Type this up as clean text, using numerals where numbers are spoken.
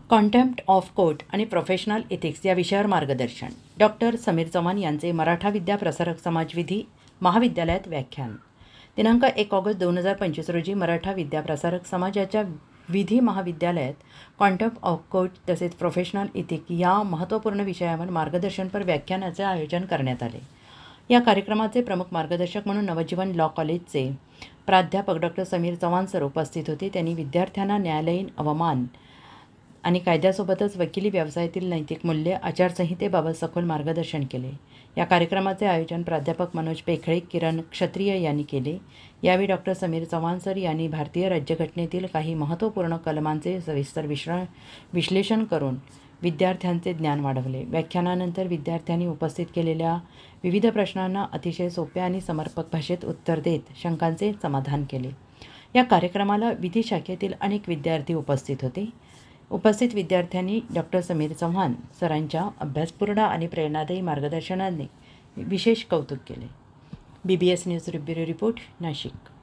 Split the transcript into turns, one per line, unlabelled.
Contempt of court आणि professional ethics या विषयावर मार्गदर्शन. डॉक्टर समीर चव्हाण यांचे मराठा विद्या प्रसारक समाज विधी महाविद्यालयात व्याख्यान. दिनांक 1 ऑगस्ट 2025 रोजी मराठा विद्या प्रसारक समाजाच्या विधी महाविद्यालयात कॉन्टेम्प्ट ऑफ कोर्ट तसेच प्रोफेशनल एथिक या महत्त्वपूर्ण विषयावर मार्गदर्शनपर व्याख्यानाचे आयोजन करण्यात आले. या कार्यक्रमाचे प्रमुख मार्गदर्शक म्हणून नवजीवन लॉ कॉलेजचे प्राध्यापक डॉक्टर समीर चव्हाण सर उपस्थित होते. त्यांनी विद्यार्थ्यांना न्यायालयीन अवमान आणि कायद्यासोबतच वकिली व्यवसायातील नैतिक मूल्ये आचारसंहितेबाबत सखोल मार्गदर्शन केले. या कार्यक्रमाचे आयोजन प्राध्यापक मनोज पेखळे किरण क्षत्रिय यांनी केले. यावेळी डॉक्टर समीर चव्हाण सर यांनी भारतीय राज्यघटनेतील काही महत्त्वपूर्ण कलमांचे सविस्तर विश्लेषण करून विद्यार्थ्यांचे ज्ञान वाढवले. व्याख्यानानंतर विद्यार्थ्यांनी उपस्थित केलेल्या विविध प्रश्नांना अतिशय सोप्या आणि समर्पक भाषेत उत्तर देत शंकांचे समाधान केले. या कार्यक्रमाला विधी शाखेतील अनेक विद्यार्थी उपस्थित होते. उपस्थित विद्यार्थ्यांनी डॉक्टर समीर चव्हाण सरांच्या अभ्यासपूर्ण आणि प्रेरणादायी मार्गदर्शनाने विशेष कौतुक केले. BBS news bureau report, Nashik.